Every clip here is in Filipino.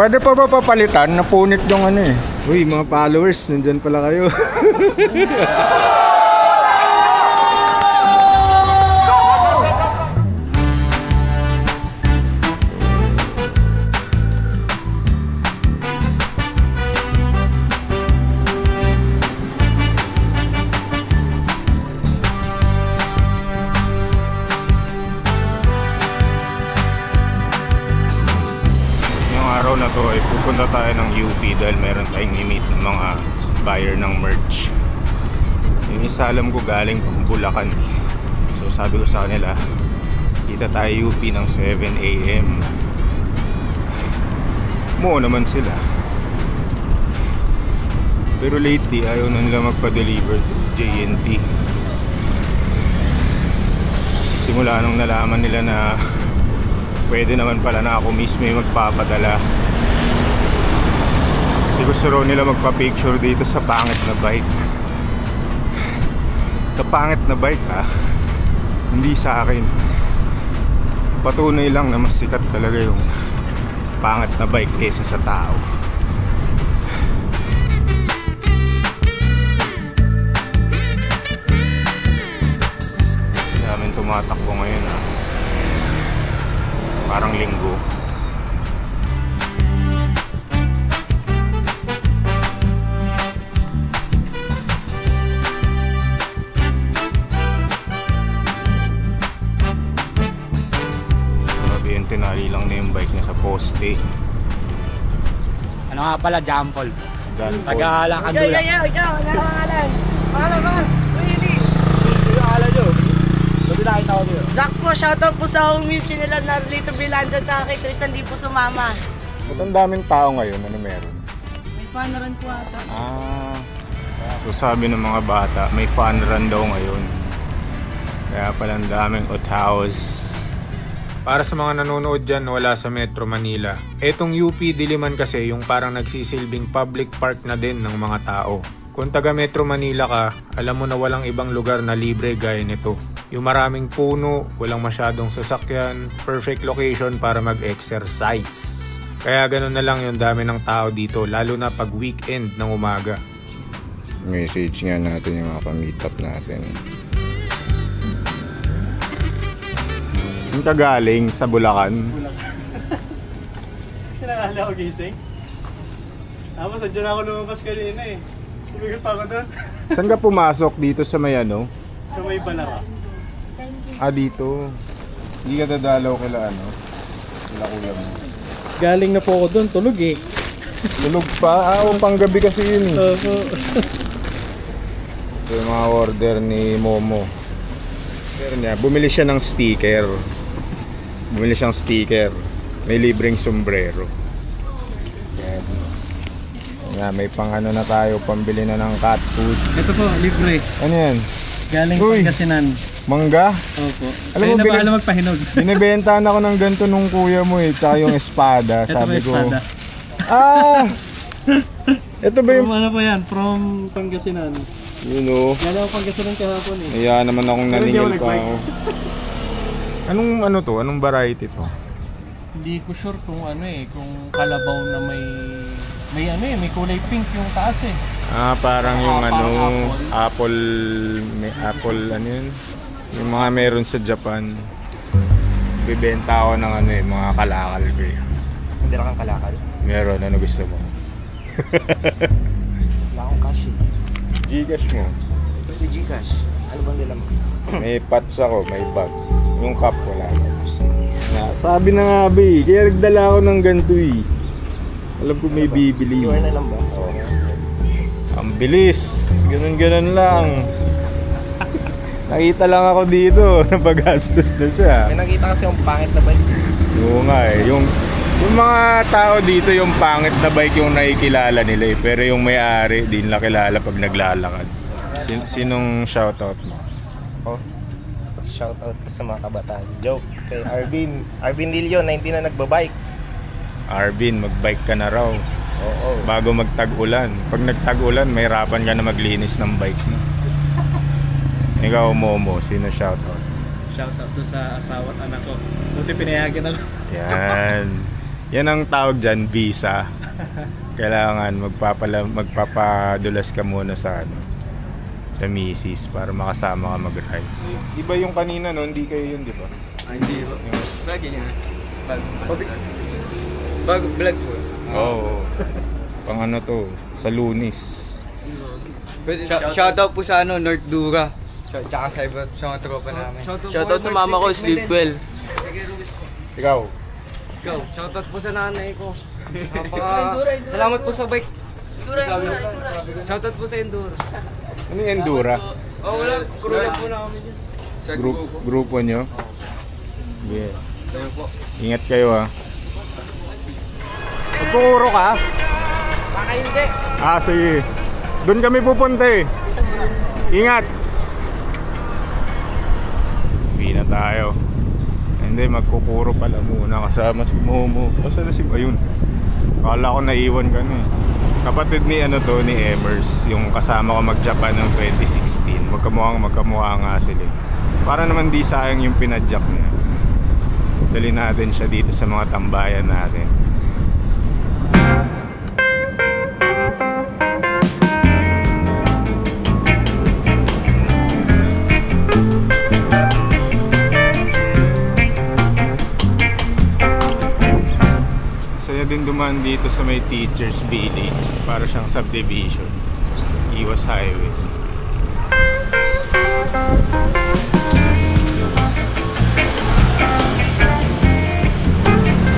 Pwede pa ba papalitan? Napunit yung ano eh. Uy, mga followers, nandyan pala kayo. Na to ay pupunta tayo ng UP dahil meron tayong i-meet ng mga buyer ng merch. Yung isa alam ko galing pang Bulacan, so sabi ko sa kanila kita tayo UP ng 7 AM. Mo naman sila, pero lately ayaw na nila magpa-deliver to JNT. Simula nung nalaman nila na pwede naman pala na ako mismo yung magpapadala. Kasi gusto raw nila magpa-picture dito sa pangit na bike. Sa pangit na bike ha, hindi sa akin. Patunay lang na mas sikat talaga yung pangit na bike kaysa sa tao. Daming tumatakbo ngayon ha. Parang linggo. Grabe yung tinali lang na yung bike niya sa poste. Ano nga pala, Jampol. Taga-Halang Kandula. Ikaw, pangalan. Really? Yung pangalan nyo. Sabi nakita ko dito. Zach po, shoutout po sa homies nila na Lito Bilanda at kay Tristan di po sumama. Ba't ang daming tao ngayon? Ano meron? May fan run po ata. So sabi ng mga bata, may fun run daw ngayon. Kaya palang daming otaos. Para sa mga nanonood dyan wala sa Metro Manila, etong UP Diliman kasi yung parang nagsisilbing public park na din ng mga tao. Kung taga Metro Manila ka, alam mo na walang ibang lugar na libre gaya nito. Yung maraming puno, walang masyadong sasakyan, perfect location para mag-exercise. Kaya ganun na lang yung dami ng tao dito, lalo na pag weekend ng umaga. Message nga natin yung mga pa-meet up natin. Yung kagaling sa Bulacan. Kinakala ko gising. Tapos nandiyan ako lumabas kanina eh. Tumigil pa ako doon. Saan ka pumasok dito sa may ano? Sa may Balara. Dito. Hindi ka dadalaw kila ano? Kila kuya mo. Galing na po ako doon, tulog eh. Tulog pa? Panggabi kasi yun eh. Opo. So yung mga order ni Momo. Pero niya, bumili siya ng sticker. Bumili siyang sticker. May libreng sombrero. Yan, may pang ano na tayo, pambili na ng cat food. Ito po, libre. Ano yan? Galing Pangasinan. Mangga? Opo. Alam mo, bahala magpahinog. Binibentahan ako ng ganito nung kuya mo eh, tsaka yung espada. Ito sabi ba ko, espada? Ito ba yung... From ano pa yan? From Pangasinan. You know. Galing ako Pangasinan kahapon eh. Kaya naman akong naningil pa ako. Anong ano to? Anong variety to? Hindi ko sure kung ano eh, kung kalabaw na may ano eh, may kulay pink yung taas eh. Parang yung ano, apple, may apple ano yun? Yung mga meron sa Japan. Bibenta ako ng ano eh, mga kalakal ko eh. Hindi na kang kalakal. Meron, ano gusto mo? Wala akong cash eh. Gcash mo? Ito si Gcash. Ano bang nila mo? May pats ako, may bag. Yung cup wala na. Sabi na nga ba eh, kaya nagdala ako ng ganito eh. Alam ko may bibili. Iwan na lang ba? Oo. Ang bilis. Ganun-ganun lang. Nakita lang ako dito. Napagastos na siya. May nakita kasi yung pangit na bike. Oo nga eh. Yung mga tao dito yung pangit na bike yung nakikilala nila eh. Pero yung may-ari di nila kilala pag naglalakad. Sinong shoutout mo? Oh, shoutout ko sa mga kabataan. Joke kay Arvin. Arvin Lilio, 19 na nagbabike. Arvin, magbike ka na raw. Oo. Bago magtag-ulan. Pag nagtag-ulan, may hirapan ka na maglinis ng bike mo. Ikaw, Momo, sino shoutout? Shoutout to sa asawa at anak ko. Buti pinayagan na lang. Yan. Yan ang tawag dyan, visa. Kailangan magpapadulas ka muna sa sa misis para makasama ka mag-ride. Iba yung kanina no, hindi kayo yun, di ba? Hindi po. Vlog niya. Bago vlog po. Oo. Pang ano to, sa Lunis. Shoutout po sa North Dura. Tsaka sa mga tropa namin. Shoutout sa mama ko, sleep well. Ikaw? Shoutout po sa nanay ko. Salamat po sa bike. Shoutout po sa Endura. Ano yung Endura? Wala. Crew lang po namin yun. Grupo nyo? Yeah. Ingat kayo Magkukuro ka? Baka hindi. Sige. Doon kami pupunta Ingat. Uwi na tayo. Hindi, magkukuro pala muna kasama si Momo. Basta na ayun. Akala ko naiwan ka na Kapatid ni ni Emers, yung kasama ko mag-Japan noong 2016. Magkamukha nga sila. Para naman di sayang yung pinadjak niya. Dali natin siya dito sa mga tambayan natin. Din dumaan dito sa may Teachers Village para siyang subdivision, Iwas Highway.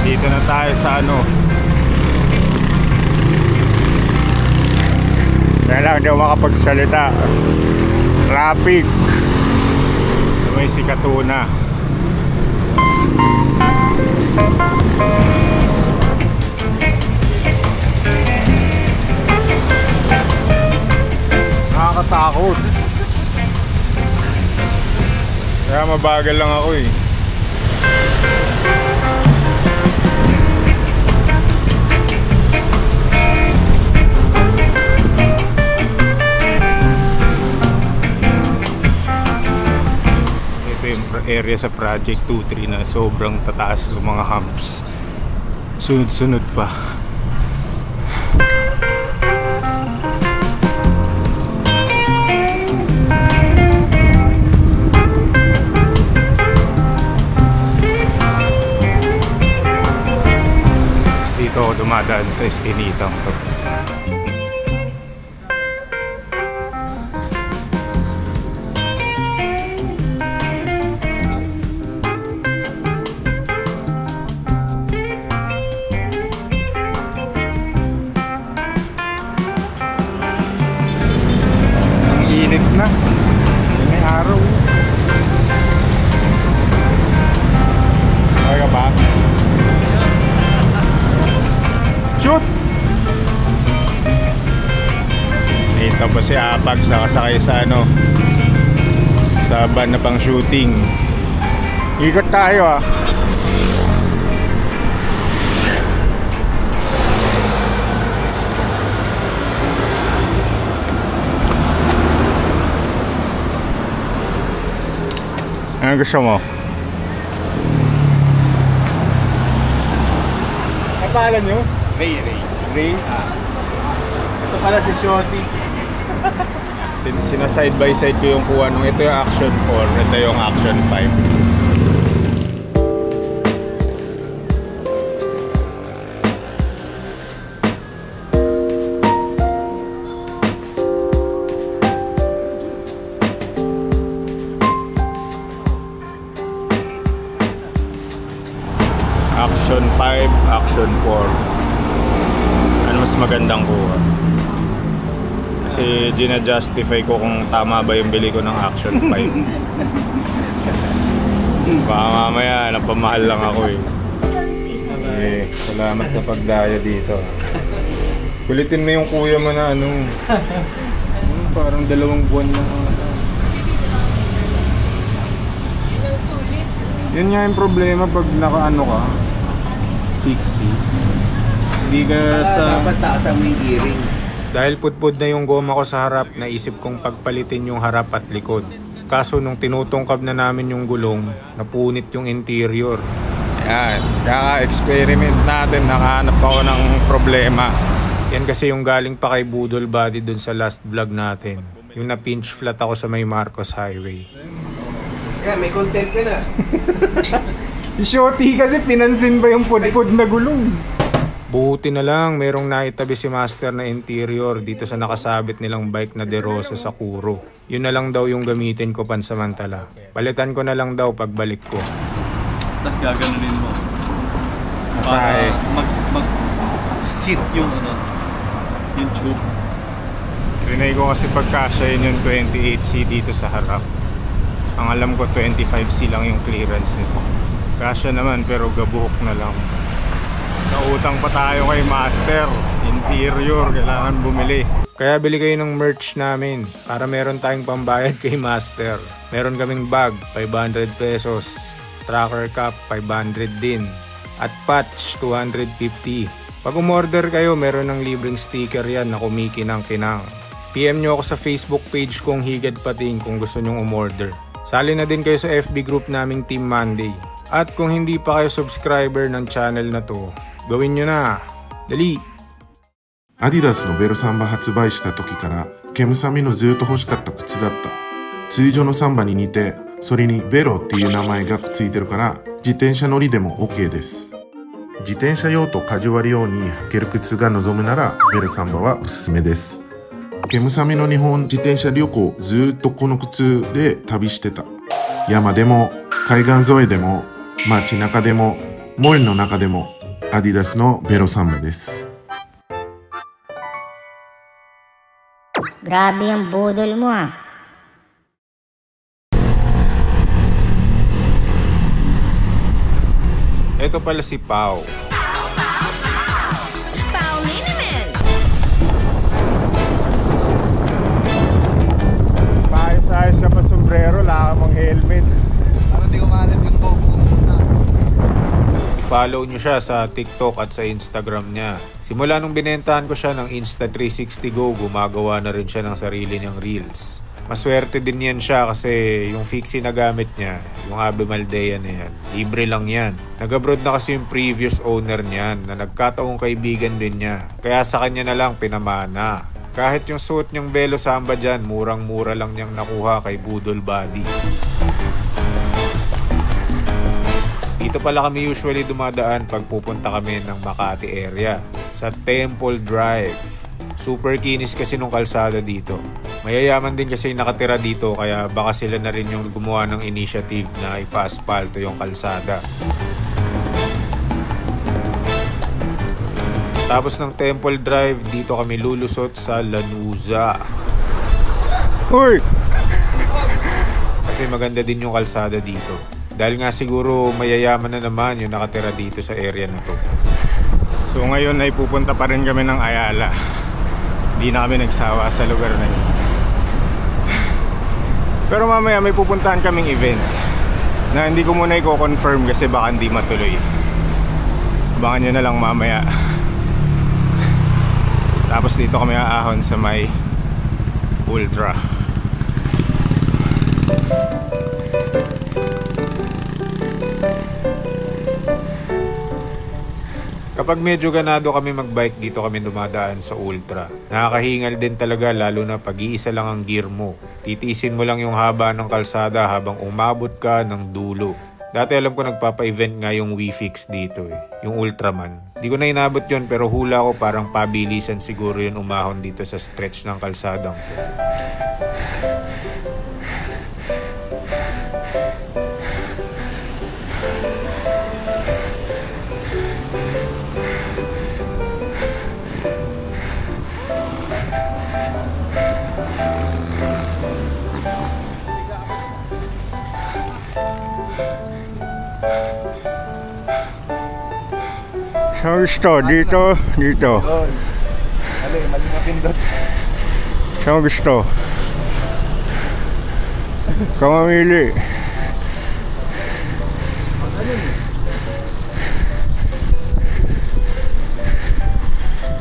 Dito na tayo sa kaya lang di ako makapagsalita, traffic sa may Sikatuna. Nakakatakot. Kaya mabagal lang ako Ito yung area sa Project 23 na sobrang tataas ng mga humps. Sunod-sunod pa. Dito ako dumadaan sa Eskinitang to. Ang init na. Yan ay araw. Kaya ba? Shoot! Ito pa si Apag sa kasakay sa sa van na pang shooting. Ikot tayo Ano gusto mo? Ang pangalan nyo? Ray. Ito pala si Shotty. Sina-side by side ko yung kuha nung ito yung Action 4, ito yung Action 5. Action 5, Action 4. Ano mas magandang kuha? Kasi gina-justify ko kung tama ba yung bili ko ng Action 5. Baka mamaya napamahal lang ako salamat sa pagdaya dito. Kulitin mo yung kuya mo na parang 2 buwan lang. Yun nga yung problema pag naka-ano ka, fixie. Hindi ka dapat taasan mo yung gearing. Dahil pudpud na yung goma ko sa harap, naisip kong pagpalitin yung harap at likod. Kaso nung tinutungkab na namin yung gulong, napunit yung interior. Yan, kaka-experiment natin, nakahanap ako ng problema. Yan kasi yung galing pa kay Budol Body dun sa last vlog natin. Yung na-pinch flat ako sa may Marcos Highway. Kaya may content ka na. Si Shotty kasi pinansin ba yung pudpud na gulong? Buti na lang, merong naitabi si Master na interior dito sa nakasabit nilang bike na De Rosa sa Kuro. Yun na lang daw yung gamitin ko pansamantala. Palitan ko na lang daw pagbalik ko. Tapos gaganunin mo. Para mag-sit yung yung tube. Rinay ko kasi pagkasyahin yung 28C dito sa harap. Ang alam ko 25C lang yung clearance nito. Kasya naman pero gabuhok na lang. Nautang pa tayo kay Master. Interior, kailangan bumili. Kaya bili kayo ng merch namin para meron tayong pambayad kay Master. Meron kaming bag, 500 pesos. Tracker cap, 500 din. At patch, 250. Pag umorder kayo, meron ng libreng sticker yan na kumikinang-kinang. PM nyo ako sa Facebook page kong Higad Pating kung gusto nyong umorder. Sali na din kayo sa FB group naming Team Monday. At kung hindi pa kayo subscriber ng channel na to, gawin nyo na. Dali! アディダスのベロサンバ発売した時からケムサミのずっと欲しかった靴だった。通常のサンバに似て、それにベロっていう名前がくっついてるから自転車乗りでも OK です。自転車用とカジュアル用に履ける靴が望むならベロサンバはおすすめです。ケムサミの日本自転車旅行ずっとこの靴で旅してた。山でも海岸沿いでも街中でも森の中でもアディダスのベロサンバです。 Grabe ang budol mo ah. Ito pala si Pao. Paayos-ayos ka pa sombrero, laka mong helmet. Para di kumalat yung bobo. Follow nyo siya sa TikTok at sa Instagram niya. Simula nung binentahan ko siya ng Insta360 Go, gumagawa na rin siya ng sarili niyang reels. Maswerte din yan siya kasi yung fixie na gamit niya, yung Ave Maldea na yan, libre lang yan. Nag-abroad na kasi yung previous owner niyan na nagkataong kaibigan din niya. Kaya sa kanya na lang pinamana. Kahit yung suot niyang Velo Samba dyan, murang-mura lang niyang nakuha kay Budol Body. Dito pala kami usually dumadaan pag pupunta kami ng Makati area, sa Temple Drive. Super kinis kasi nung kalsada dito. Mayayaman din kasi nakatira dito kaya baka sila na rin yung gumawa ng initiative na ipa-aspalto yung kalsada. Tapos ng Temple Drive, dito kami lulusot sa Lanuza. Uy! Kasi maganda din yung kalsada dito. Dahil nga siguro mayayaman na naman yung nakatira dito sa area na to. So ngayon ay pupunta pa rin kami ng Ayala. Hindi na kami nagsawa sa lugar na yun. Pero mamaya may pupuntahan kaming event na hindi ko muna i-confirm kasi baka hindi matuloy. Abangan nyo na lang mamaya. Tapos dito kami aahon sa may Ultra. Kapag medyo ganado kami magbike, dito kami dumadaan sa Ultra. Nakakahingal din talaga lalo na pag-iisa lang ang gear mo. Titiisin mo lang yung haba ng kalsada habang umabot ka ng dulo. Dati alam ko nagpapa-event nga yung WeFix dito yung Ultraman. Di ko na inabot yun pero hula ko parang pabilisan siguro yun umahon dito sa stretch ng kalsadang to. Saan gusto? Dito? Dito. Mali, mali na pindot. Saan gusto? Kamamili.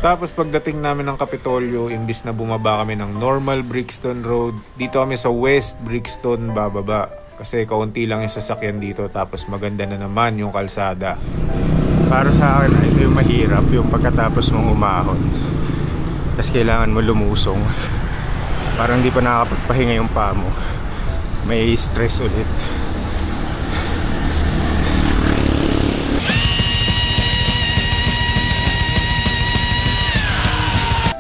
Tapos pagdating namin ng Kapitolyo, imbis na bumaba kami ng normal Brixton Road, dito kami sa West Brixton bababa. Kasi kaunti lang yung sasakyan dito tapos maganda na naman yung kalsada. Para sa akin, ito yung mahirap, yung pagkatapos mong umahon. Tapos kailangan mo lumusong. Parang di pa nakakapagpahinga yung paa mo. May stress ulit.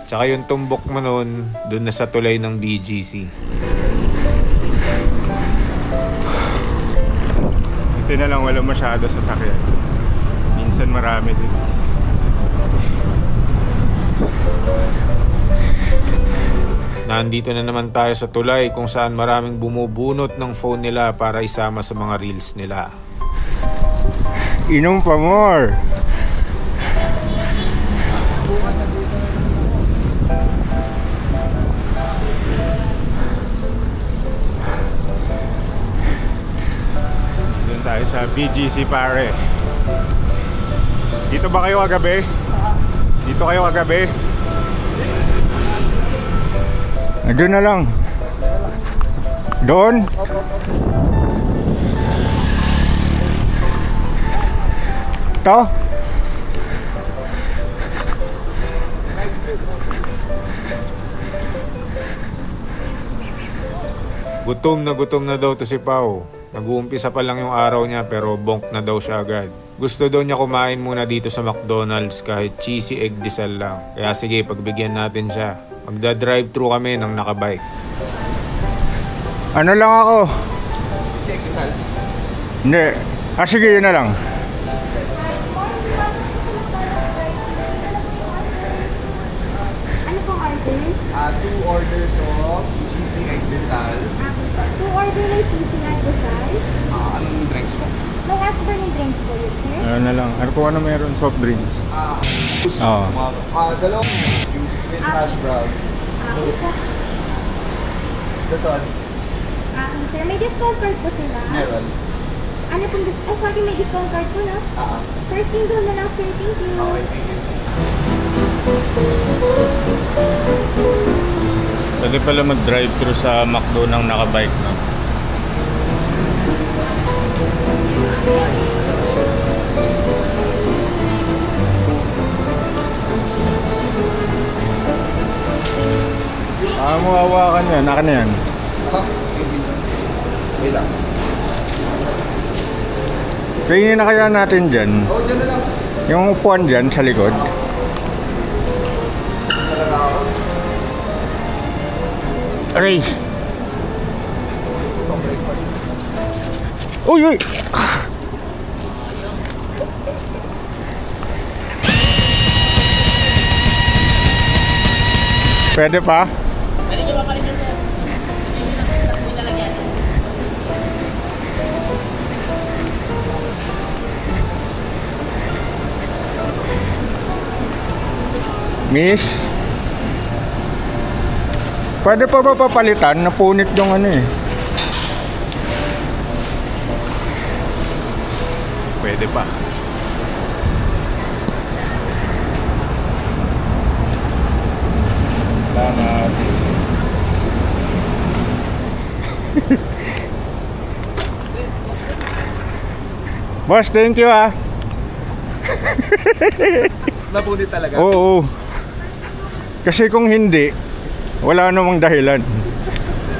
Tsaka yung tumbok mo nun, dun na sa tulay ng BGC. Ito na lang, wala masyado sasakyan. Minsan marami din. Nandito na naman tayo sa tulay kung saan maraming bumubunot ng phone nila para isama sa mga reels nila. Inom pa more! Doon tayo sa BGC pare. Dito ba kayo kagabi? Dito kayo kagabi? Doon na lang. Doon? Ito? Gutom na daw to si Pao. Nag-uumpisa pa lang yung araw niya pero bonk na daw siya agad. Gusto daw niya kumain muna dito sa McDonald's kahit cheesy egg diesel lang. Kaya sige, pagbigyan natin siya. Magda-drive-thru kami ng nakabike. Ano lang ako? Cheesy egg diesel? Hindi. Sige, yun na lang. Ano pong order? 2 orders of cheesy egg diesel. 2 order ng cheesy egg diesel. Anong drinks mo? May afternoon drinks po yun, sir? Ano na lang. Ano po meron? Soft drinks? Juice. Oo. Dalawang juice with hash brown. That's all. Sir, may discount card po sila. Meron. Ano pong discount? Sorry, may discount card po, no? Sir, single na lang, sir. Thank you. Okay, thank you. Pwede pala mag-drive-thru sa McDo ng nakabike, no? Mo hawakan yan. Akin na yan. Wait lang. Tingin na kaya natin dyan. Dyan na lang. Yung upuan dyan sa likod. Aray! Uy! Uy! Pwede pa? Pwede nyo mapalitan, sir. Hindi nalagyan. Miss? Pwede pa ba papalitan? Napunit yung ano eh. Pwede pa. Salamat. Boss, thank you ah. Napunit talaga? Oo. Kasi kung hindi, wala namang dahilan.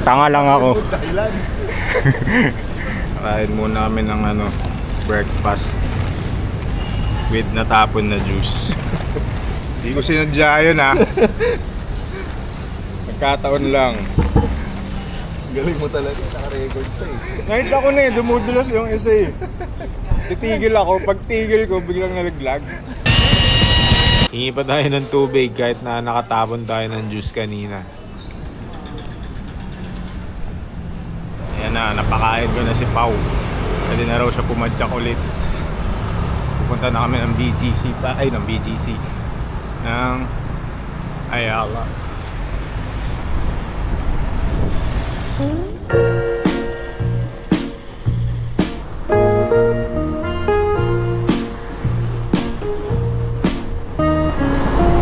Tanga lang ako. Dahilan. Kain muna kami ng breakfast with natapon na juice. Hindi ko sinadya yun ha. Nagkataon lang. Galing mo talaga, naka-record pa eh. Ngayon ako na dumudulas yung isa eh. Titigil ako, pag tigil ko biglang nalaglag. Hingi pa tayo ng tubig kahit na nakatapon tayo ng juice kanina. Ayan na, napakain ko na si Pao. Pwede na raw siya pumadyak ulit. Pupunta na kami ng BGC ng Ayala.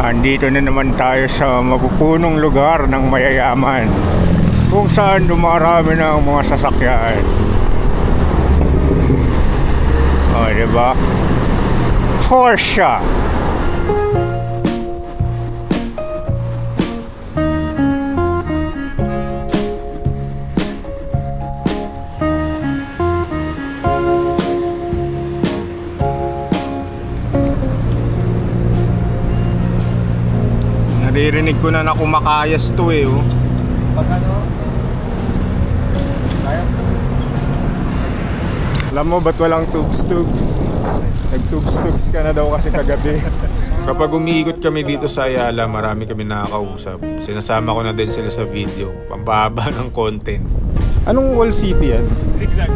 Andito na naman tayo sa mapupunong lugar ng mayayaman kung saan dumarami na ang mga sasakyan. Oh, diba? Porsche! Naririnig ko na kumakayas to eh, oh. Alam mo ba't walang tubes-tubes? Nag-tubes-tubes ka na daw kasi kagabi. Kapag umiikot kami dito sa Ayala, marami kami nakakausap. Sinasama ko na din sila sa video. Pampahaba ng content. Anong wall city yan? Zigzag.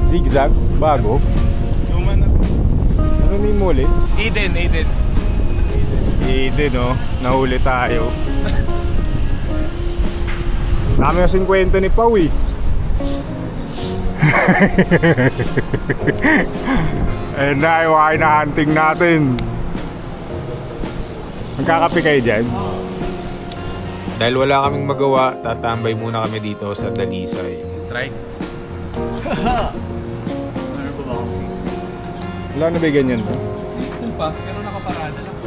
Zigzag? Bago? Luma na to. Ano na yung ulit? Eden. Eden, oh. Nahuli tayo. Dami yung 50 ni Pau eh. Ayun na, yung na-hunting natin. Magkakape kayo dyan? Dahil wala kaming magawa, tatambay muna kami dito sa Dalisay. Try. Wala na ba ganyan to? Ito pa, pero nakaparada lang.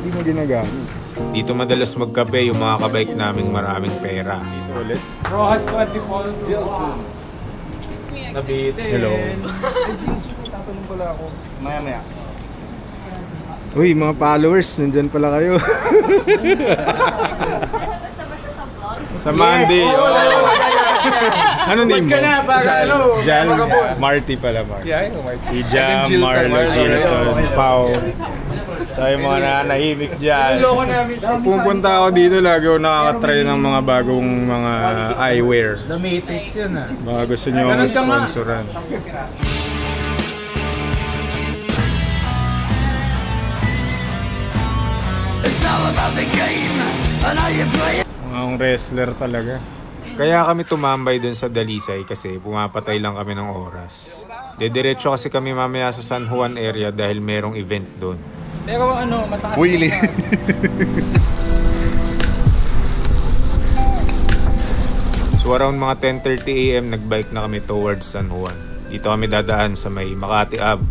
Hindi mo ginagamit. Dito madalas magkape yung mga kabike naming maraming pera. Dito ulit. Rojas 24. Nabitin. Hello. Tatanong pala ako. Maya-maya. Uy, mga followers, nandyan pala kayo. Basta ba siya sa vlog? Sa Monday. Ano name mo? Jal. Marty pala, Marty. Yeah, I know Marty. Si Jam, Marlo, Gilson, Pau. Sa yung mga nanahimik dyan. Pupunta ako dito, lagi ako nakakatry ng mga bagong mga eyewear. The Matrix yun ah. Baka gusto nyo akong sponsoran. Mga wrestler talaga. Kaya kami tumambay dun sa Dalisay kasi pumapatay lang kami ng oras. Dediretso kasi kami mamaya sa San Juan area dahil merong event dun. Pero ano, mataas. Willy. So around mga 10:30 AM nagbike na kami towards San Juan. Dito kami dadaan sa may Makati Ave.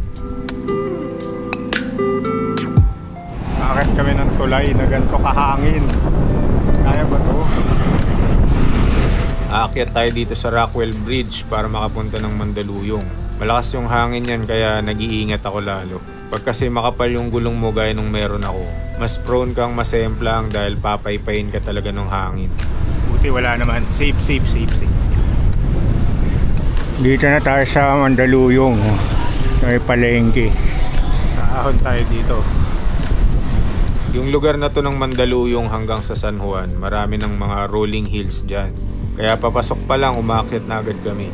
Nakakit kami ng tulay na ganito kahangin. Kaya ba to? Aakyat tayo dito sa Rockwell Bridge para makapunta ng Mandaluyong. Malakas yung hangin yan kaya nag-iingat ako lalo. Pag kasi makapal yung gulong mo gaya nung meron ako, mas prone kang masemplang dahil papaypayin ka talaga ng hangin. Buti wala naman. Safe. Dito na tayo sa Mandaluyong. May palengke. Sa ahon tayo dito. Yung lugar na to ng Mandaluyong hanggang sa San Juan, marami ng mga rolling hills dyan. Kaya papasok pa lang, umakyat na agad kami.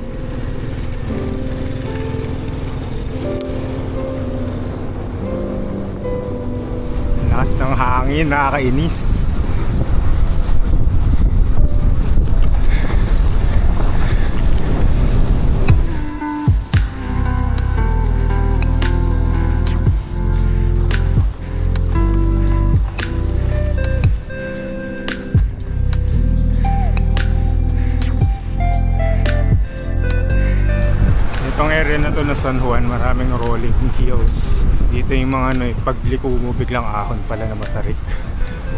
Lakas ng hangin, nakakainis. Itong area na to na San Juan, maraming rolling hills. Dito yung mga pagliko mo biglang ahon pala na matarik.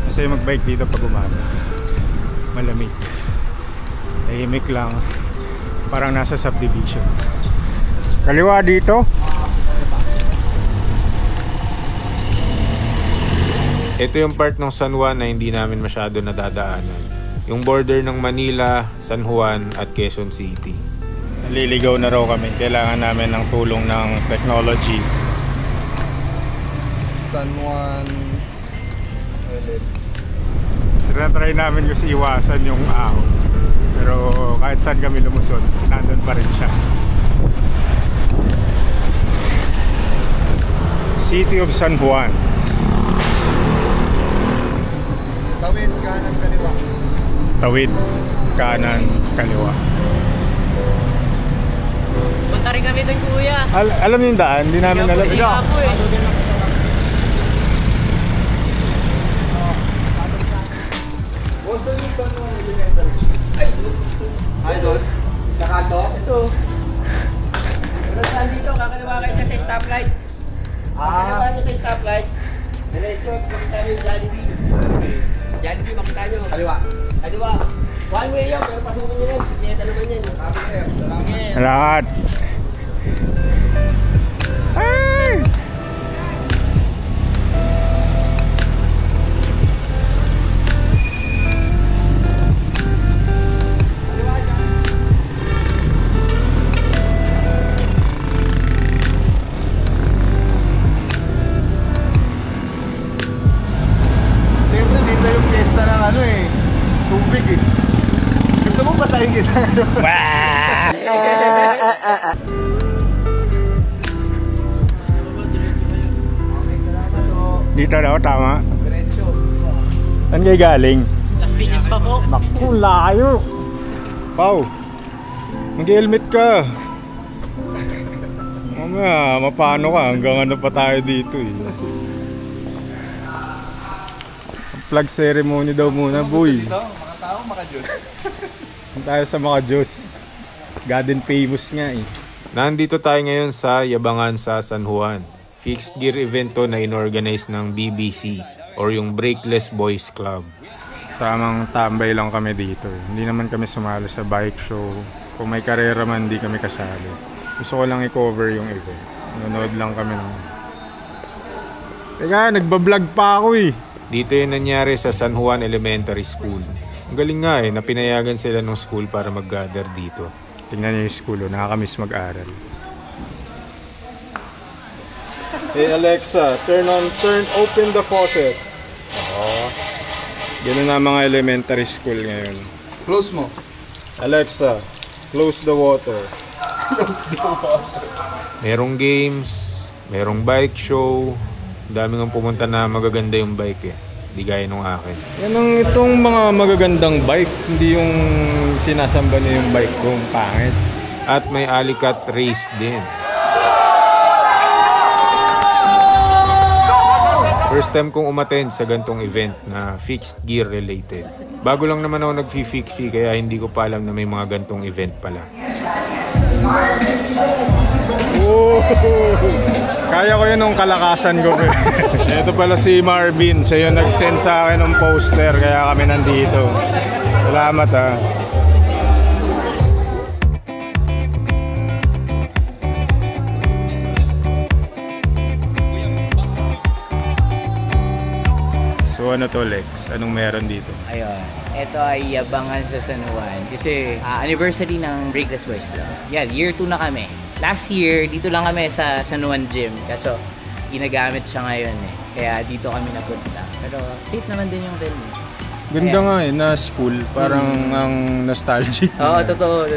Kasi magbike dito pag umaga. Malamig. Tahimik lang. Parang nasa subdivision. Kaliwa dito. Ito yung part ng San Juan na hindi namin masyado nadadaanan. Yung border ng Manila, San Juan at Quezon City. Naliligaw na raw kami. Kailangan namin ng tulong ng technology. San Juan. Try namin kasi iwasan yung ahon. Pero kahit saan kami lumusod, nandun pa rin siya. City of San Juan. Tawid, kanan, kaliwa. Tawid, kanan, kaliwa. Punta rin kami doon, kuya. Alam niyo yung daan? Hindi namin alam. Ako eh. Ay, doon. Nakato? Ito. Pero saan dito? Kakaliwa kayo sa stoplight. Ano sa stoplight? Diretso, makita nyo yung Jollibee. Jollibee, makita nyo. Kaliwa. Kaliwa. One way yun, pero pasukin nyo yan. Sikleta naman yan. Salamat. Hey! Siyempre, dito yung piyesta ng ano eh. Tubig eh. Gusto mo basahin kita? Dito daw, tama. Diretso. Saan kayo galing? Las Piñas pa po. Naku, layo. Pau, mag-helmet ka. Mamaya, mapano ka? Hanggang ano pa tayo dito eh. Flag ceremony daw muna, boy. Dito, mga tao, mga Diyos. Tayo sa mga Diyos. God and famous nga eh. Nandito tayo ngayon sa Yabangan sa San Juan. Fixed gear event to na inorganize ng BBC or yung Brakeless Boys Club. Tamang tambay lang kami dito. Hindi naman kami sumali sa bike show. Kung may karera man, hindi kami kasali. Gusto ko lang i-cover yung event. Nanonood lang kami ng... Teka, nagbablog pa ako eh. Dito yung nangyari sa San Juan Elementary School. Ang galing nga eh, napinayagan sila ng school para mag-gather dito. Tingnan niyo yung school, nakakamiss mag-aral. Hey Alexa, turn open the faucet. Oh. Ganun na mga elementary school ngayon. Close mo. Alexa, close the water. Merong games, merong bike show. Dami nga pumunta na magaganda yung bike eh. Di gaya nung akin. Yan ang itong mga magagandang bike. Hindi yung sinasamba niya yung bike kong pangit. At may Alicat race din. First time kong umattend sa gantong event na fixed gear related. Bago lang naman ako nag-fixie kaya hindi ko pa alam na may mga gantong event pala. Oh, kaya ko yun nung kalakasan ko. Ito pala si Marvin. Siya yung nag-send sa akin ng poster kaya kami nandito. Salamat ha. So ano to Lex? Anong meron dito? Ayun. Ito ay Yabangan sa San Juan. Kasi anniversary ng Brakeless Boys Club. Yan, year 2 na kami. Last year, dito lang kami sa San Juan Gym. Kaso, ginagamit siya ngayon eh. Kaya dito kami napunta. Pero safe naman din yung venue. Ganda nga eh, na school. Parang ang nostalgic. Oo, totoo.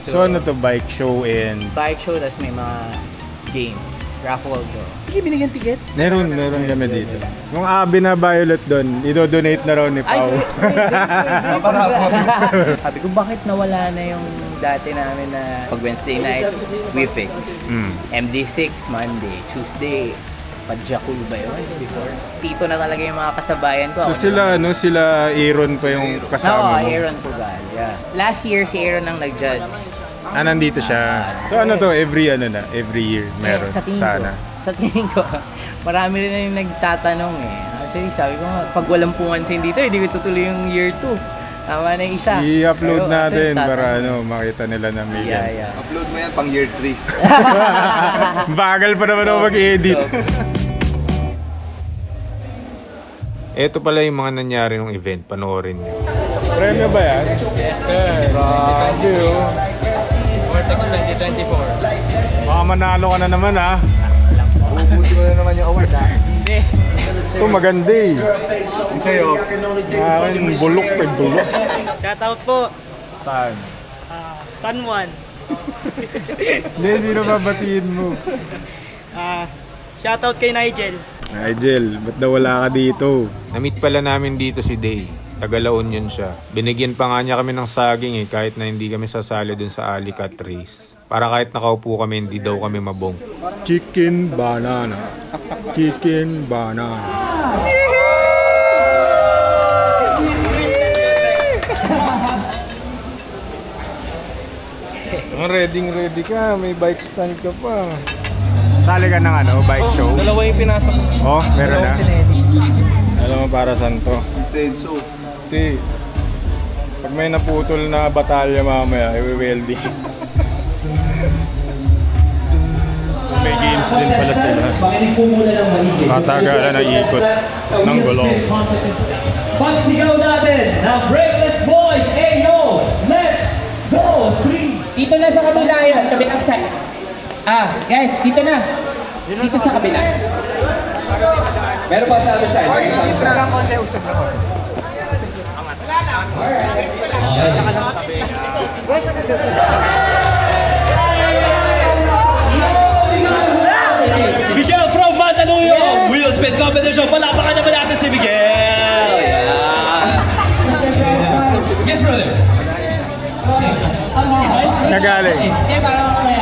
So ano to, bike show and... Bike show, tas may mga games. Raffle go. Hindi binigyan ticket? Meron kami dito. Yung Abi na Violet doon, i-donate na raw ni Pao. Sabi ko, bakit nawala na yung dati namin na pag Wednesday night, we fix. MD6, Monday, Tuesday, Padjakul ba yun before? Tito na talaga yung mga kasabayan ko. So sila Aaron pa yung kasama mo? Oo, Aaron Pugal, yeah. Last year, si Aaron ang nag-judge. Nandito siya. So ano to, every year meron. Sa tingin ko, marami rin na yung nagtatanong eh. Actually, sabi ko nga, pag walang pumansin dito, hindi ko tutuloy yung year 2. Tama na isa. I-upload natin para makita nila na may Yeah. Upload mo yan pang year 3. Bagal pa naman ako mag-edit. Ito pala yung mga nangyari ng event, panoorin niyo. Premyo ba yan? Yes, sir. Grabe oh. Vortex 2024. Baka manalo ka na naman ha. Ubuti mo na naman yung award ha. Hindi. Ito maganda eh. Yung sa'yo. Akin, bulok. Shoutout po. Saan? San Juan. Hindi, sino babatiin mo? Shoutout kay Nigel. Nigel, ba't daw wala ka dito? Na-meet pala namin dito si Day. Taga-La Union siya. Binigyan pa nga niya kami ng saging eh, kahit na hindi kami sasali dun sa Alicat race. Para kahit nakaupo kami, hindi daw kami mabong. Chicken banana. Chicken banana. Ready ka, may bike stand ka pa. Sali ka ng ano, bike show? Dalawa yung pinasok. Oh, meron na. Pinedi. Alam mo para saan to? Senso. Ti, pag may naputol na batalya mamaya, i-welding. May games din pala sila. Matagalan na ikot ng gulong. Pagsigaw natin ng Breakless Boys. Hey yo, let's go. 3. Dito na sa kabila yun, kabilang side. Guys, dito na. Dito sa kabila. Meron pa sa other side. Dito na lang konti, usap na ko. Miguel from Mandaluyong. Wheel spin competition. Palapakan naman natin si Miguel. Yes, brother. Nagaling.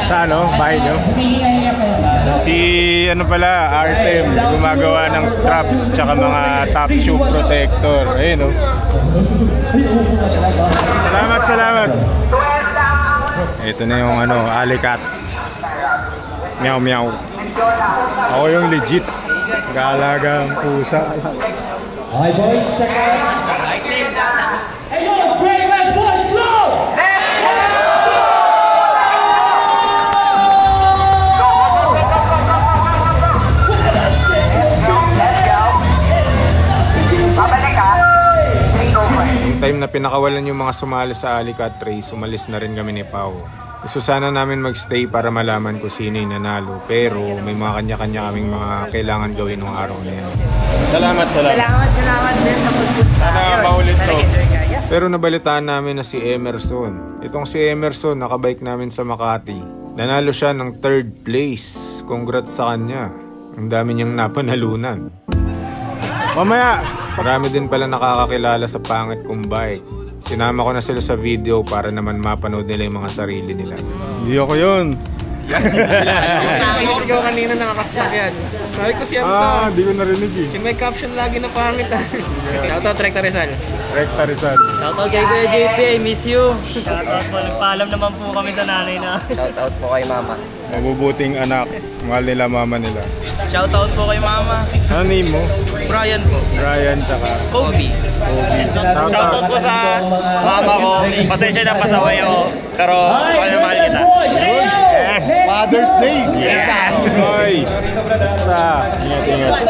Sa ano? Bahay nyo? Si ano pala, Artem, gumagawa ng straps tsaka mga top shoe protector. Ayun, no? Salamat. Ito na yung ano, Alicat. Meow meow. Ako yung legit galagang pusa. Hi boys, check out. Hey yo, Breakless Boys, slow! Yung time na pinakawalan yung mga sumali sa Alicat race, umalis na rin kami ni Pao. Gusto sana namin magstay para malaman kung sino yung nanalo, pero may mga kanya-kanya kaming mga kailangan gawin ng araw na yan. Salamat. Salamat din sa pagpunta. Sana maulit to. Pero nabalitaan namin na si Emerson. Itong si Emerson, nakabike namin sa Makati. Nanalo siya ng 3rd place. Congrats sa kanya. Ang dami niyang napanalunan. Mamaya! Marami din pala nakakakilala sa pangit kong bike. Sinama ko na sila sa video para naman mapanood nila yung mga sarili nila. Hindi ako yun. Sigaw kanina nakakasasakyan. Sabi ko siya Di ko narinig eh. may caption lagi na pangit Shoutout Recta Rizal. Shoutout kay Kuya JP, I miss you. Shoutout po, nagpaalam naman po kami sa nanay na. Shoutout po kay mama. Mabubuting anak. Mahal nila mama nila. Shoutout po kay mama. Ano name mo? Brian po. Brian tsaka Kobe. Shoutout po sa mama ko. Pasensya na pasaway ako. Pero mahal na mahal kita. Yes! Father's Day. Special. Hoy! Basta. Ingat.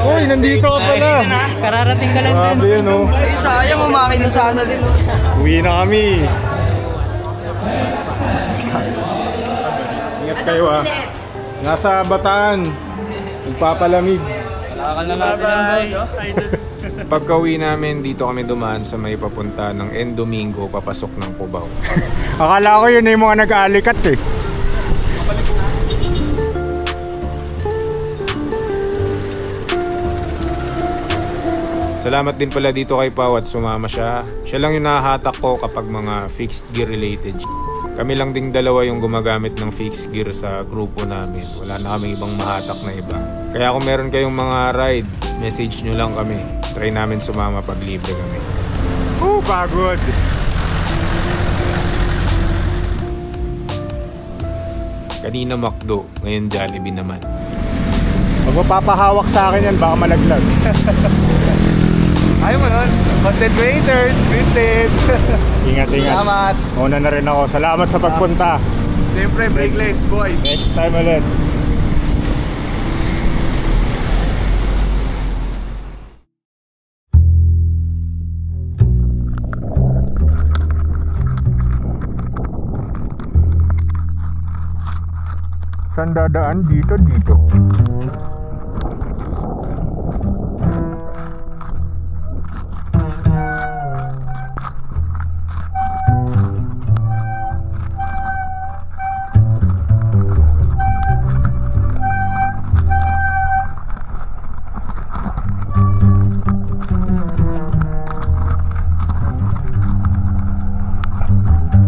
Hoy, nandito ka pala. Kararating ka lang din. Grabe yun, oh. Ay, sayang umakin na sana din. Uwi na kami. Ingat kayo, ah. Nasa Bataan. Nagpapalamig. Lakal na natin ang boys. Pagka-uwi namin, dito kami dumaan sa may papunta ng Domingo, papasok ng Cubao. Akala ko yun yung mga nag-aalikat eh. Salamat din pala dito kay Pao at sumama siya. Siya lang yung nahahatak ko kapag mga fixed gear related. Kami lang ding dalawa yung gumagamit ng fixed gear sa grupo namin. Wala na kaming ibang mahatak na iba. Kaya kung meron kayong mga ride, message nyo lang kami. Try namin sumama pag libre kami. Pagod! Kanina McDo, ngayon Jollibee naman. Huwag mapapahawak sa akin yan, baka malaglag. Ayaw mo nun. Content creators, scripted. Ingat. Salamat. Una na rin ako. Salamat sa pagpunta. Siyempre, Breakless Boys. Next time ulit. Saan dadaan? Dito.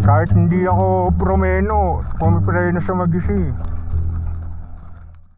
Kahit hindi ako promeno, pumipreno siya mag-isi.